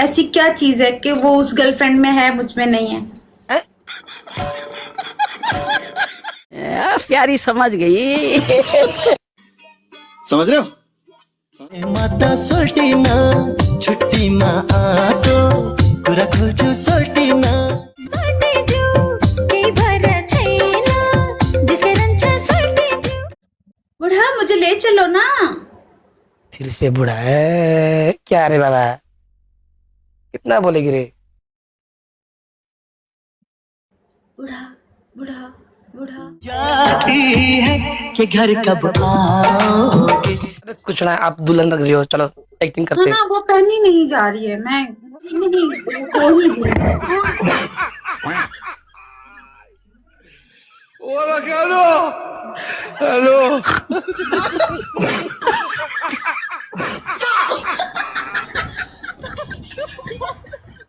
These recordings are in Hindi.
ऐसी क्या चीज है कि वो उस गर्लफ्रेंड में है, मुझ में नहीं है? प्यारी समझ गई। समझ रहे हो? माता सोल्टिना छुट्टीमा आको कुरा खोल्छु सोल्टिना बुढ़ा मुझे ले चलो ना। फिर से बूढ़ा है क्या रे बाबा, कितना बोलेगी रे? बुढ़ा बुढ़ा बुढ़ा। जाती है कि घर कब आओगे। अरे कुछ ना, आप दुल्हन लग रही हो, चलो एक्टिंग करते हैं। हाँ वो पहनी नहीं जा रही है, मैं नहीं हो ही गई। हेलो।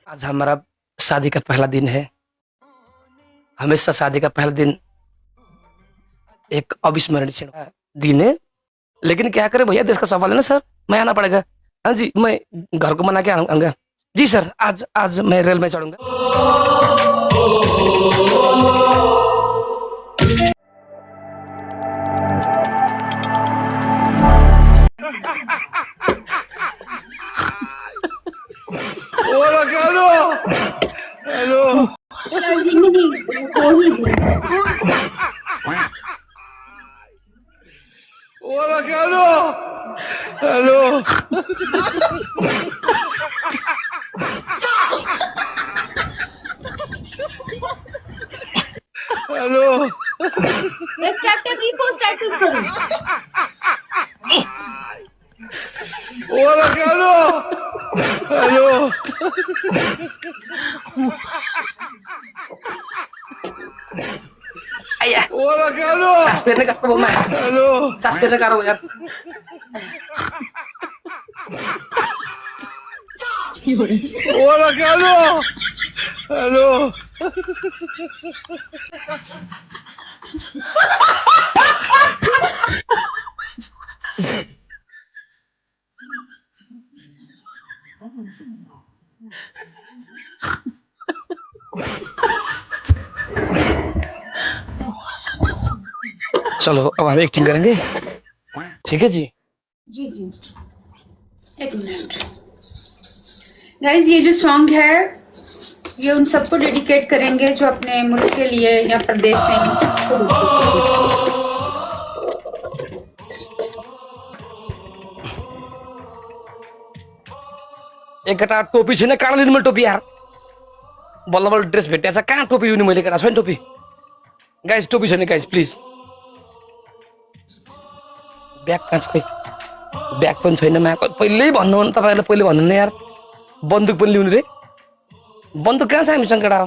आज हमारा शादी का पहला दिन है। हमेशा शादी का पहला दिन एक अविस्मरणीय दिन है, लेकिन क्या करें भैया, देश का सवाल है ना सर, मैं आना पड़ेगा। हाँ जी, मैं घर को मना के आऊंगा। जी सर, आज आज मैं रेल में चढ़ूंगा। हेलो। हो ही गई। हेलो। हेलो। एक कैटेगरी को स्टेटस करूं। Hello. Ayah, suspend ka po, ma. Suspend ka raw yan. Wala ka, ano? Hello. चलो अब हम एक्टिंग करेंगे, ठीक है जी? जी जी, एक मिनट। गाइज, ये जो सॉन्ग है ये उन सबको डेडिकेट करेंगे जो अपने मुल्क के लिए या प्रदेश में एक केटा टोपी छैन, कहाँ लिनु मैले टोपी यार? बल्ल बल्ल ड्रेस भेटेछ, कहाँ टोपी लिनु मैले? केटा छैन टोपी। गाइज टोपी छैन गाइज, प्लिज। ब्याग कहाँ छ? ब्याग पनि छैन। मा पहिल्यै भन्नु हो नि, तपाईँहरूले पहिले भन्नु न यार। बन्दुक पनि ल्याउनु रे, बन्दुक कहाँ छ हामीसँग केटा?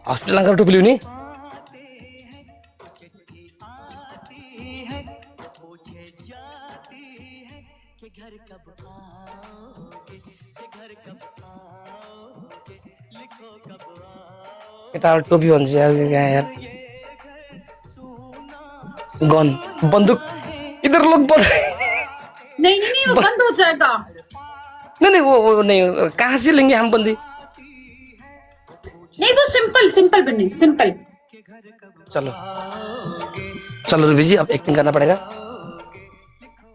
हस्पिटल गएर टोपी ल्याउने। केटा टोपी भन्छ यार। गन, बंदूक इधर लोग नहीं नहीं नहीं, वो बंद हो जाएगा। नहीं वो नहीं, कहाँ से लेंगे हम बंदी? नहीं वो सिंपल सिंपल बने, सिंपल। चलो चलो रूबी जी, अब एक्टिंग करना पड़ेगा।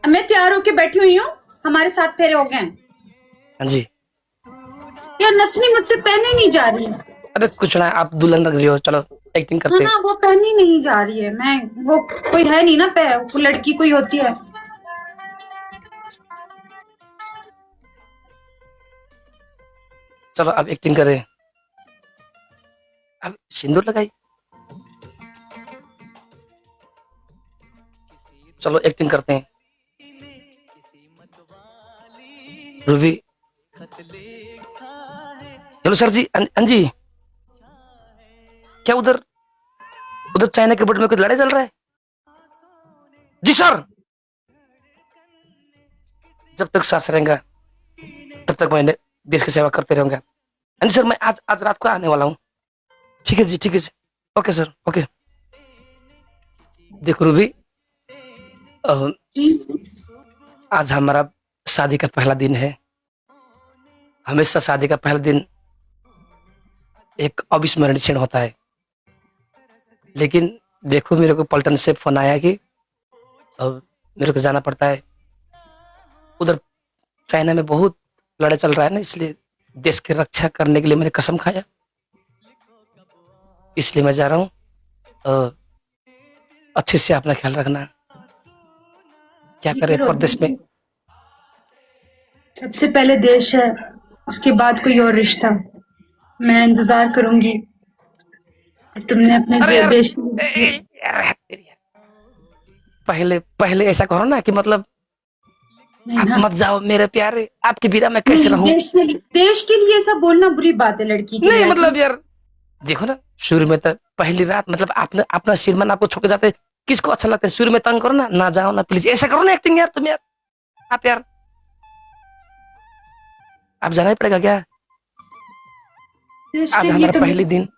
मैं तैयार होके बैठी हुई हूँ, हमारे साथ फेरे हो गए। हाँ जी। यार नथनी मुझसे पहने नहीं जा रही है। अरे कुछ ना, आप दुल्हन लग रही हो, चलो एक्टिंग करते हैं। हाँ वो पहनी नहीं जा रही है, मैं वो कोई है नहीं ना, वो लड़की कोई होती है। चलो अब एक्टिंग करें। अब सिंदूर लगाई। चलो एक्टिंग करते हैं। रूबी, हेलो सर जी। अंजी, क्या उधर उधर चाइना के बॉर्डर में कुछ लड़ाई चल रहा है? जी सर। जब तक सांस रहेगा तब तक मैं देश की सेवा करते रहूंगा। अंजी सर, मैं आज आज रात को आने वाला हूँ। ठीक है जी, ठीक है जी। Okay sir, okay. देखो रूबी, आज हमारा शादी का पहला दिन है। हमेशा शादी का पहला दिन एक अविस्मरणीय क्षण होता है। लेकिन देखो मेरे को पलटन से फोन आया कि अब मेरे को जाना पड़ता है। उधर चाइना में बहुत लड़ाई चल रहा है ना, इसलिए देश की रक्षा करने के लिए मैंने कसम खाया, इसलिए मैं जा रहा हूँ। अच्छे से अपना ख्याल रखना। क्या करे परदेश में। सबसे पहले देश है, उसके बाद कोई और रिश्ता। मैं इंतजार करूंगी। तुमने अपने अरे यार, देश पहले पहले ऐसा करो ना कि मतलब नहीं आप ना, मत जाओ मेरे प्यारे, आपके बिना मैं कैसे नहीं, रहूं। देश के लिए ऐसा बोलना बुरी बात है लड़की के नहीं लिए। मतलब यार देखो ना, शुरू में तो पहली रात मतलब आपने अपना श्रीमान आपको छोड़ के जाते, किसको अच्छा लगता है। शुरू में तंग करो ना जाओ ना प्लीज, ऐसा करो ना एक्टिंग यार तुम यार। आप यार आप जाना ही पड़ेगा क्या। देश आज के लिए हमारा तो पहले दिन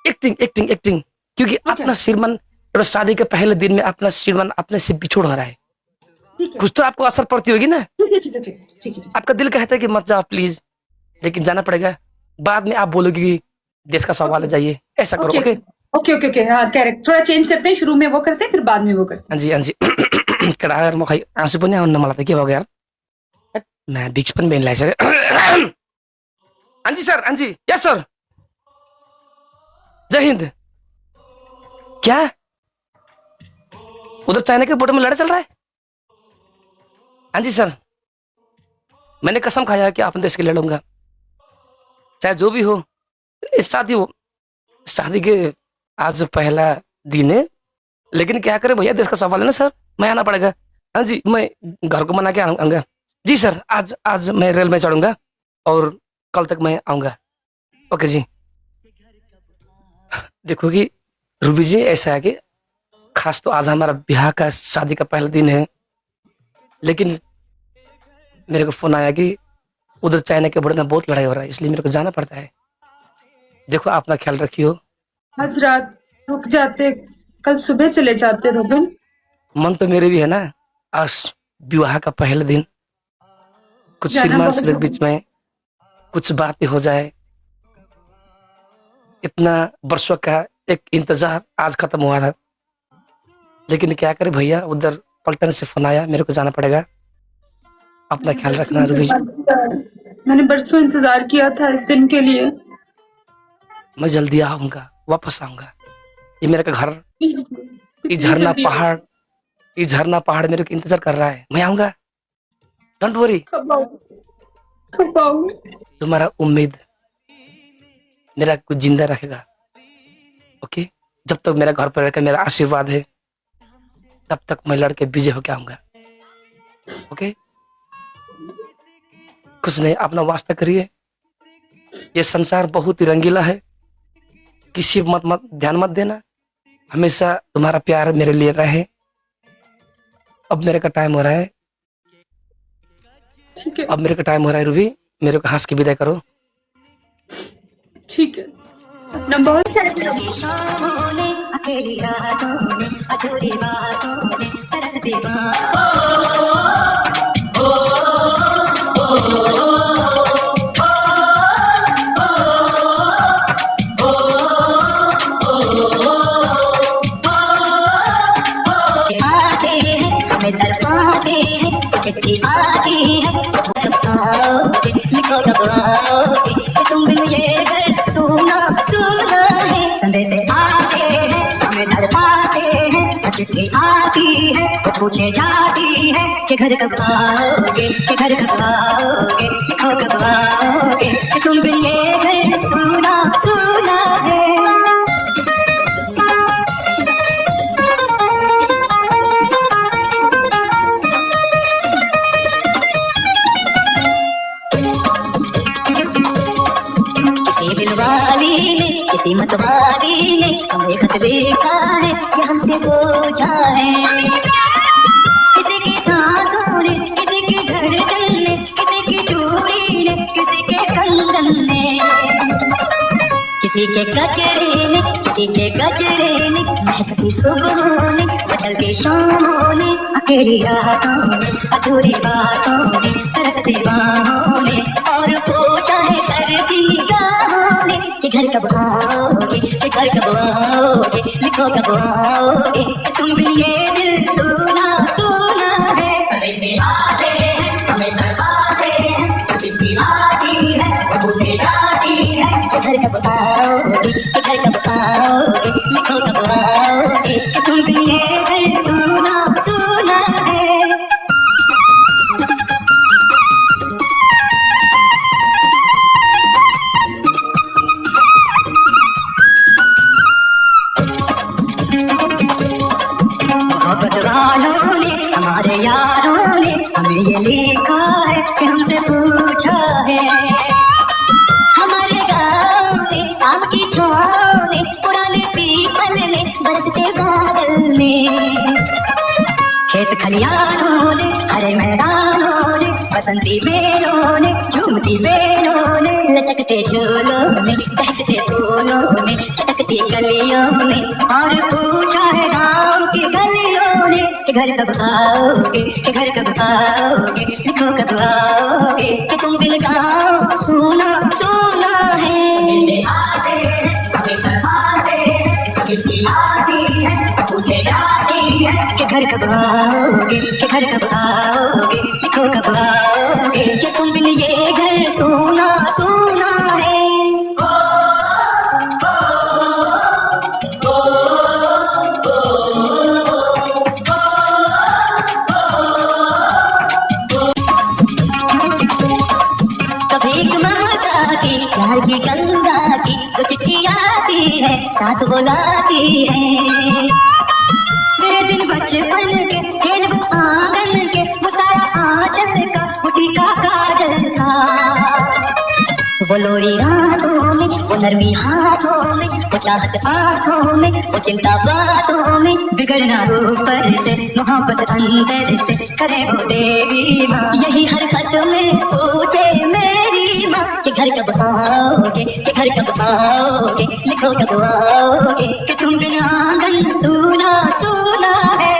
एक्टिंग एक्टिंग एक्टिंग, क्योंकि अपना श्रीमान शादी के पहले दिन में अपना श्रीमान अपने से बिछोड़ हो रहा है। ठीक है, कुछ तो आपको असर पड़ती होगी ना। ठीक है, ठीक है, ठीक है, ठीक है। आपका दिल कहता है कि मत जाओ प्लीज, लेकिन जाना पड़ेगा। बाद में आप बोलोगे कि देश का सवाल है जाइए, ऐसा करो। ओके ओके ओके ओके, हाँ कैरेक्टर थोड़ा चेंज करते हैं। शुरू में वो करते हैं, फिर बाद में वो करते हाँ जी हाँ जी। कड़ा यार मुखाई आंसू पनि आउन मलाई त के भयो यार, मैं बिक्स पनि बेन लागिसक्यो। हाँ जी सर, हाँ जी, यस सर, जय हिंद। क्या उधर चाइना के बॉर्डर में लड़ाई चल रहा है। हाँ जी सर, मैंने कसम खाया कि अपने देश के लिए लड़ूंगा, चाहे जो भी हो। शादी हो, शादी के आज पहला दिन है, लेकिन क्या करे भैया, देश का सवाल है ना सर, मैं आना पड़ेगा। हाँ जी, मैं घर को मना के आऊंगा। जी सर, आज आज मैं रेल में चढ़ूंगा और कल तक मैं आऊंगा। ओके जी। देखो कि रूबी जी ऐसा है कि खास तो आज हमारा ब्याह का शादी का पहला दिन है, लेकिन मेरे को फोन आया कि उधर चाइना के बॉर्डर में बहुत लड़ाई हो रहा है, इसलिए मेरे को जाना पड़ता है। देखो अपना ख्याल रखियो। आज रात रुक जाते, कल सुबह चले जाते रोबिन। मन तो मेरे भी है ना, आज विवाह का पहला दिन, कुछ जाना श्रीमान बहुत के बीच में कुछ बातें हो जाए। इतना वर्षों का एक इंतजार आज खत्म हुआ था, लेकिन क्या करे भैया, उधर पलटन से फोन आया, मेरे को जाना पड़ेगा। अपना ख्याल रखना रूबी जी। मैंने बरसों इंतजार किया था इस दिन के लिए। मैं जल्दी आऊंगा, वापस आऊंगा। ये मेरे का घर, ये इतनी झरना जल्दी? पहाड़, ये झरना पहाड़ मेरे को इंतजार कर रहा है। मैं आऊंगा, डोंट वरी। कब आऊं? कब आऊं? तुम्हारा उम्मीद मेरा कुछ जिंदा रखेगा। ओके, जब तक मेरा घर पर रहकर मेरा आशीर्वाद है, तब तक मैं लड़के विजय होके आऊंगा। ओके, कुछ नहीं, अपना वास्ता करिए। ये संसार बहुत ही रंगीला है, किसी मत ध्यान मत देना। हमेशा तुम्हारा प्यार मेरे लिए रहे। अब मेरे का टाइम हो रहा है, ठीक है, अब मेरे का टाइम हो रहा है। रूबी, मेरे को हंस के विदाई करो। ठीक है। अपना बहुत अकेली रातों में अधूरी बातों में तरसती बातों आते हैं हमें तड़पाते हैं, चिट्ठी आती है बताओगे, लिखो बताओगे कि तुम बिन ये घर सुना सुना है। संदेश आते हैं हमें तड़पाते हैं, चिट्ठी आती है वो पूछे जाती है कि घर कब आओगे, कि घर कब आओगे, लिखो कब आओगे कि तुम बिन ये घर सुना सुना है। दिलवाली ने किसी मतवाली ने हमें खत लिखा है कि हमसे हो जाए। किसी की सांसों ने, किसी की धड़कन ने, किसी की चूड़ी ने, किसी के कंगन ने, किसी के गजरे ने, किसी के गजरे ने, महकती सुबहों ने, मचलती शामों ने अकेली रातों में अधूरी बातों में तरसती बाहों में और पूछा है तरसी निगाहों ने कि घर कब आओगे, कि घर कब आओगे, लिखो कब आओगे, कि तुम बिन ये दिल सुना सुना है। सदै से आते हैं हमें तड़पाते हैं, चिट्ठी आती है वो मुझे जाती है, कि घर कब आओगे, कि घर कब आओगे, लिखो कब आओगे, कि तुम बिन ये दिल सुना सुना है। मोहब्बत वालों ने हमारे यारों ने हमें ये लिखा है कि हमसे पूछा है। हमारे गाँव में आम की छाँव ने पुराने पीपल ने बरसते बादल ने खेत खलियानों ने हरे मैदानों ने बसंती बेलों ने झूमती बेलों ने लचकते झूलों ने बहकते फूलों ने चटकती गलियों ने और पूछा है गाँव की गलियों ने कि घर कब आओगे, कि घर कब आओगे, लिखो कब आओगे, कि तुम बिन गाँव सुना सुना है। आते हैं कभी तड़पाते हैं, चिट्ठी आती है मुझे जाती है, कि घर कब आओगे, कि घर कब आओगे, लिखो कब आओगे, कि तुम बिन ये घर सुना सुना है। कभी ममता की प्यार की गंगा की जो चिट्ठी आती है साथ बुलाती है। मेरे दिन बचपन के खेल वो आंगन के वो सारा आंचल का बुटी का काजल का वो लोरी रातों में वो नरमी हाथों में वो चाहत आंखों में वो चिंता बातों में बिगड़ना ऊपर से मोहब्बत अंदर से करे वो देवी माँ। यही हर खत में पूछे मेरी माँ कि घर कब आओगे, कि घर कब आओगे, लिखो कब आओगे, कि तुम बिन आंगन सुना सुना है।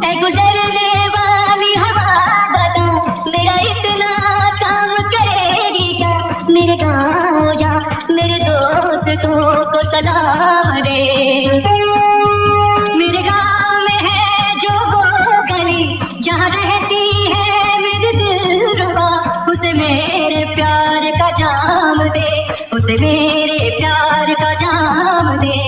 ऐ गुजरने वाली हवा बता मेरा इतना काम करेगी क्या, मेरे गाँव जा मेरे दोस्तों को सलाम दे। मेरे गाँव में है जो वो गली जहाँ रहती है मेरे दिलरुबा, उसे मेरे प्यार का जाम दे, उसे मेरे प्यार का जाम दे।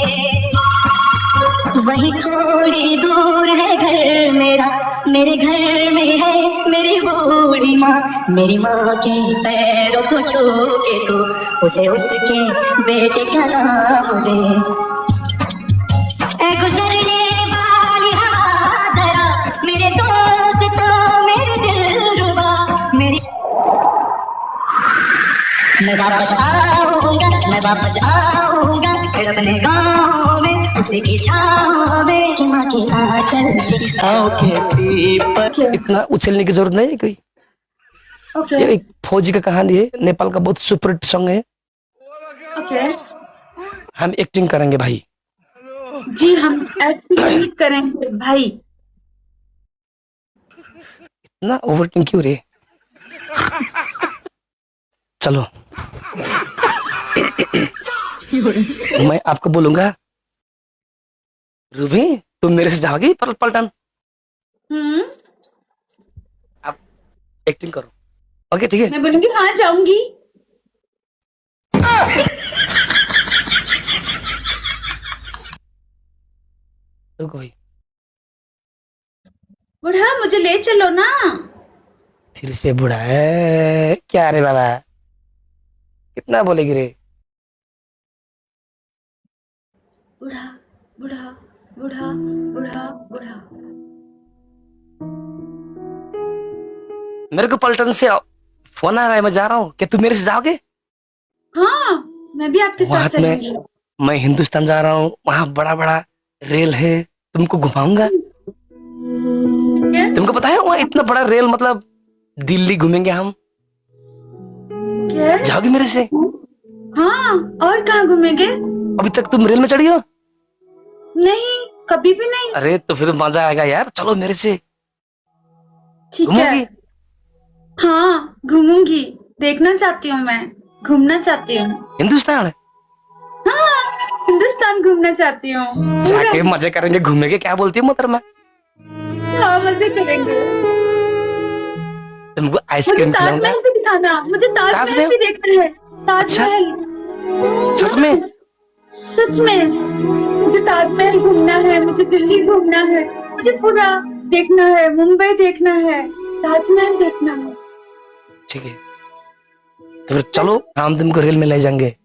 वही थोड़ी दूर है घर मेरा, मेरे घर में है मेरी बूढ़ी माँ। मेरी माँ के पैरों को छू के तो उसे उसके बेटे का नाम दे। ऐ गुजरने वाली हवा जरा मेरे दोस्त मेरे दिलरुबा मेरी। मैं वापस आऊंगा, मैं वापस आऊंगा फिर अपने गाँव में उसी की छाँव में कि माँ के आंचल से गाँव के पीपल। इतना उछलने की जरूरत नहीं है कोई। ओके ये एक फौजी का कहानी है, नेपाल का बहुत सुपरहिट सॉन्ग है। ओके हम एक्टिंग करेंगे भाई। जी हम एक्टिंग करेंगे भाई। इतना ओवरटिंग क्यों रे? चलो मैं आपको बोलूंगा, रूबी तुम मेरे से जाओगी पलटन? आप एक्टिंग करो, ओके ठीक है? मैं बोलूंगी हाँ जाऊंगी। रुको भाई, बुढ़ा मुझे ले चलो ना। फिर से बुढ़ा है क्या रे बाबा? कितना बोलेगी रे? बुढ़ा बुढ़ा बुढ़ा बुढ़ा बुढ़ा। मेरे को पलटन से फोन आ रहा है, मैं जा रहा हूँ, क्या तुम मेरे से जाओगे? हाँ मैं भी आपके वहां साथ में चलूंगी। मैं हिंदुस्तान जा रहा हूँ, वहां बड़ा बड़ा रेल है, तुमको घुमाऊंगा। क्या? तुमको पता है वहाँ इतना बड़ा रेल, मतलब दिल्ली घूमेंगे हम। क्या? जाओगी मेरे से? हाँ, और कहाँ घूमेंगे? अभी तक तुम रेल में चढ़ी हो? नहीं, कभी भी नहीं। अरे तो फिर मजा आएगा यार, चलो मेरे से। ठीक घूमोगी? है। हाँ, घूमूंगी। देखना चाहती हूँ मैं, घूमना चाहती हूँ। हिंदुस्तान हाँ, हिंदुस्तान घूमना चाहती हूँ। जाके मजे करेंगे, घूमेंगे। क्या बोलती है मोहतरमा? हाँ, मजे करेंगे। तुमको मुझे आइसक्रीम खिलाऊंगा। ताजमहल भी दिखाना, मुझे ताजमहल ताजमहल? भी देखना है। ताजमहल। सच में? सच में मुझे ताजमहल घूमना है, मुझे दिल्ली घूमना है, मुझे पूरा देखना है, मुंबई देखना है, ताजमहल देखना है। ठीक है, तो फिर चलो, हम तुमको रेल में ले जाएंगे।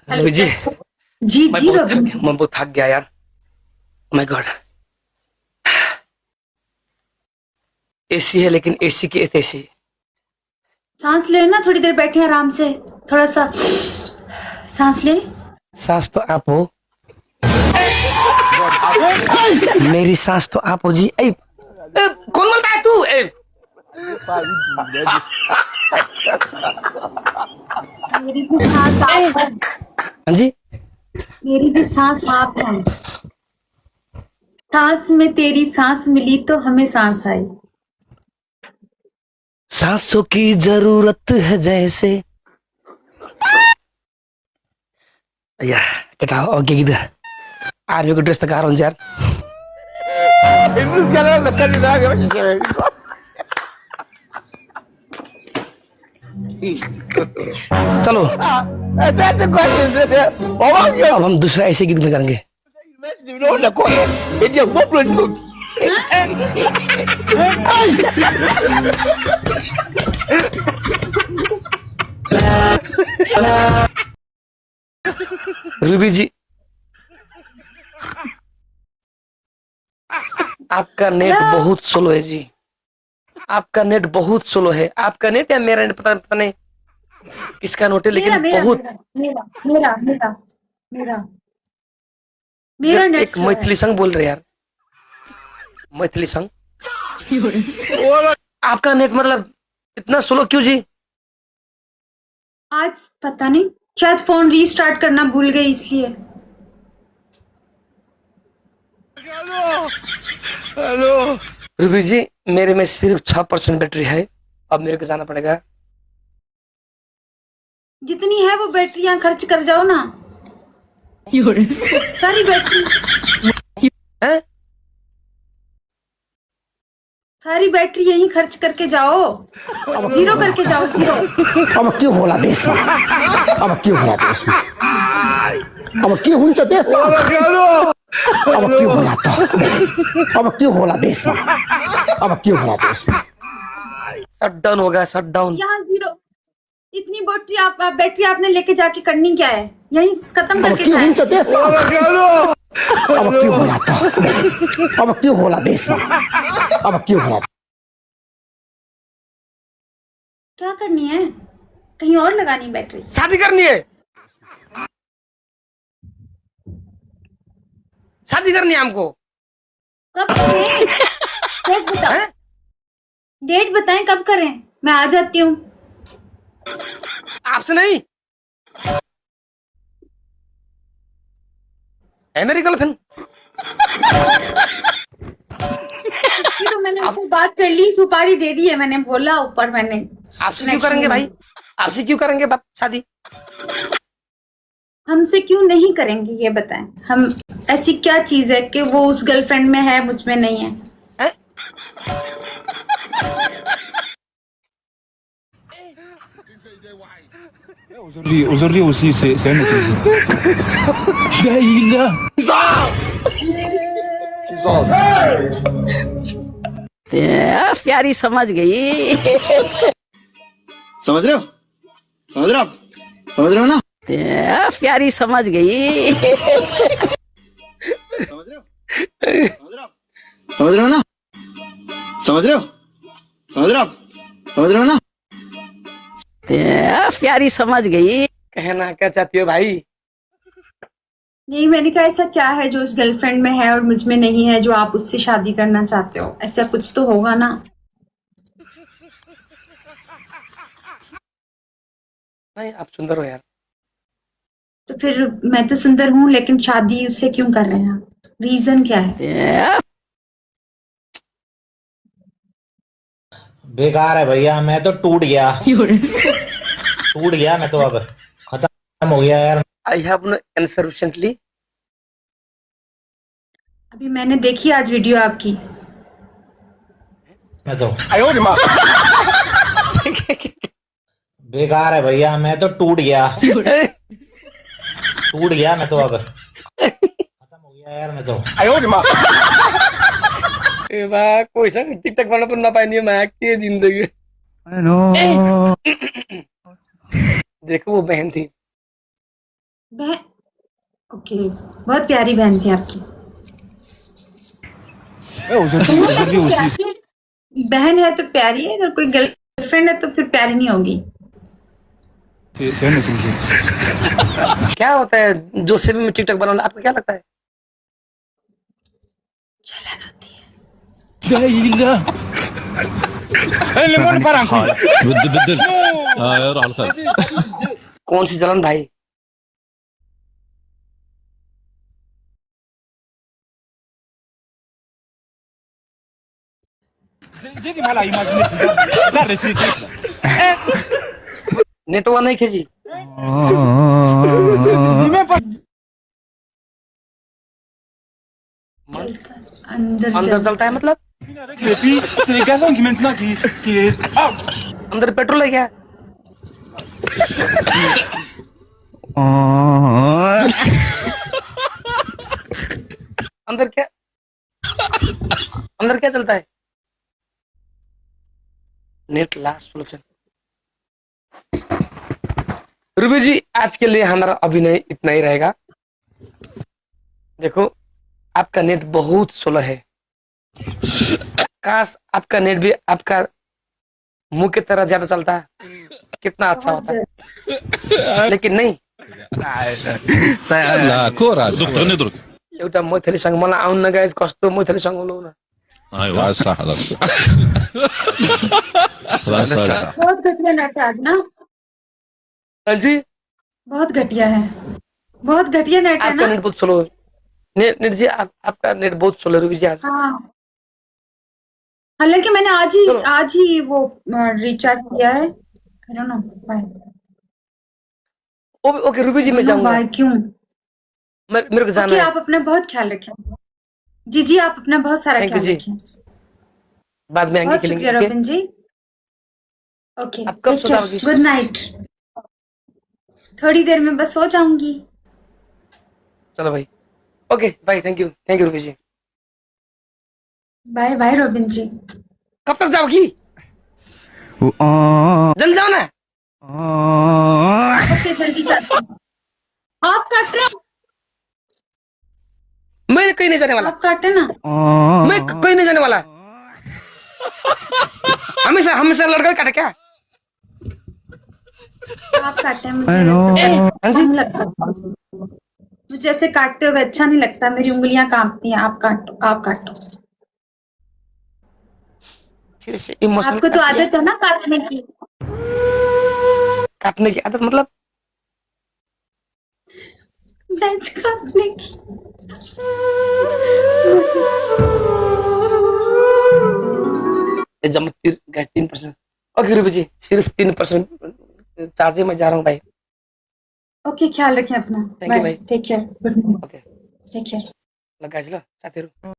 रवि जी, जी मैं जी बहुत रविंद्र। थक, मैं बहुत थक गया यार। My God. एसी है, लेकिन एसी की एसी। सांस ले ना, थोड़ी देर बैठे आराम से, थोड़ा सा सांस ले। सांस तो आप हो, मेरी सांस तो आप हो जी। कौन बोलता है तू? मेरी भी सांस आप है। हाँ जी, मेरी भी सांस आप है। सांस में तेरी सांस मिली तो हमें सांस आई। सांसों की जरूरत है जैसे। या कटाओ ओके gitu. आर्मी को ड्रेस तक आ रहा हूँ यार। चलो अब हम दूसरा ऐसे गीत में करेंगे। रूबी जी, आपका नेट बहुत स्लो है जी। आपका नेट बहुत स्लो है। आपका नेट या मेरा नेट, पता नहीं किसका नोट है, लेकिन बहुत। मेरा मेरा मेरा मेरा मेरा नेट एक मैथिली सॉन्ग बोल रहे यार, मैथिली सॉन्ग। आपका नेट मतलब इतना स्लो क्यों जी? आज पता नहीं, शायद फोन रीस्टार्ट करना भूल गई इसलिए। रूबी जी, मेरे में सिर्फ 6% बैटरी है, अब मेरे को जाना पड़ेगा। जितनी है वो बैटरियां खर्च कर जाओ ना, सारी बैटरी हैं? सारी बैटरी यहीं खर्च करके जाओ, जीरो करके जाओ, जीरो। अब के होला देशमा अब के होला देशमा अब के हुन्छ देशमा अब के होला त अब के होला देशमा अब के होला देशमा शट डाउन होगा, शट डाउन। यहाँ जीरो। इतनी बैटरी आपने लेके जाके करनी क्या है? यहीं खत्म अब करके के जाए। हुन्छ देशमा अब के होला त अब के होला देशमा अब के होला क्या करनी है? कहीं और लगानी बैटरी? शादी करनी है, शादी करनी है हमको। कब करें? डेट बताओ, हैं? डेट बताएं कब करें, मैं आ जाती हूँ। आपसे नहीं है मेरी गर्लफ्रेंड। ये तो मैंने आपको बात कर ली, सुपारी दे दी है मैंने, बोला ऊपर मैंने। आपसे क्यों करेंगे भाई? आपसे क्यों करेंगे बात, शादी? हमसे क्यों नहीं करेंगे ये बताएं। हम ऐसी क्या चीज है कि वो उस गर्लफ्रेंड में है, मुझ में नहीं है? हैं? Aujourd'hui aussi, c'est un autre. प्यारी समझ गई। समझ रहे हो? समझ रहे हो आप? समझ रहे हो ना? प्यारी समझ गई। समझ रहे हो? समझ रहे हो आप? समझ रहे हो ना? समझ रहे हो? समझ रहे हो आप? समझ रहे हो ना? प्यारी समझ गई। कहना क्या चाहती हो भाई? नहीं, मैंने कहा ऐसा क्या है जो उस गर्लफ्रेंड में है और मुझ में नहीं है जो आप उससे शादी करना चाहते हो? ऐसा कुछ तो होगा ना। नहीं, आप सुंदर हो यार। तो फिर मैं तो सुंदर हूँ लेकिन शादी उससे क्यों कर रहे हैं आप? रीजन क्या है? बेकार है भैया, मैं तो टूट गया मैं तो अब खत्म हो गया यार। I have no answer recently. अभी मैंने देखी आज वीडियो आपकी। मैं तो बेकार है भैया, मैं तो टूट गया मैं तो अब खत्म हो गया यार। मैं तो ए वाह, कोई सा टिकटॉक वाला पर ना पाई मैं की जिंदगी। देखो वो बहन थी। बहन? ओके, बहुत प्यारी बहन थी आपकी। aujourd'hui aussi, बहन है तो प्यारी है, अगर कोई गर्लफ्रेंड है तो फिर प्यारी नहीं होगी। c'est un autre jeu. क्या होता है जो से भी टिकटॉक बनाना, आपको क्या लगता है? जलन होती है। कौन सी जलन भाई? J'ai du mal à imaginer la réciproque. नेटवा नहीं खींची। अंदर अंदर चलता है मतलब? Et puis, c'est les garçons qui maintenant qui अंदर पेट्रोल है क्या? अंदर क्या, अंदर क्या चलता है? Net last solution. रूबी जी, आज के लिए हमारा अभिनय इतना ही रहेगा। देखो, आपका नेट बहुत स्लो है। काश आपका नेट भी आपका मुंह की तरह ज्यादा चलता, कितना अच्छा होता, लेकिन नहीं। एउटा मैथिली सङ्ग मलाई आउन न गाइस, कस्तो मैथिली सङ्ग लो न। बहुत घटिया नेट है आज ना। हाँ जी, बहुत घटिया है, बहुत घटिया नेट है आपका ना। नेट बहुत स्लो है। नेट जी, आपका नेट बहुत स्लो है रूबी जी आज। हाँ, हालांकि मैंने आज ही वो रिचार्ज किया है। I don't know why. Okay Ruby ji, मैं I don't know जाऊंगा। why, क्यों? मेरे को जाना ओके, है। आप अपना बहुत ख्याल रखें। जी जी, आप अपना बहुत सारा Thank you ख्याल जी। रखें। बाद में आएंगे बहुत खेलेंगे। शुक्रिया ओके? रोबिन जी। ओके, आप कब सो जाओगी? Good night. थोड़ी देर में बस हो जाऊंगी। चलो भाई, okay bye. Thank you Ruby ji. Bye bye Robin ji. कब तक जाओगी? जल्दी जाओ ना। ओके, जल्दी करते हैं। आप काट रहे हो? मैं कहीं नहीं जाने वाला। आप काटे ना। मैं कहीं नहीं जाने वाला। हमेशा लड़का काटे क्या? आप काटे, मुझे हाँ जी, मुझे ऐसे काटते हुए अच्छा नहीं लगता, मेरी उंगलियां कांपती हैं। आप काटो, आप काटो। फिर से इमोशनल। आपको तो आदत है ना काटने की। काटने की आदत मतलब? बेंच काटने की। जब 3%। ओके रूबी जी, सिर्फ 3% चार्ज है, मैं जा रहा हूँ भाई। ओके, ख्याल रखें अपना। Thank you, bye, bye. Take care, good night, okay, take care. लगा साथीहरू।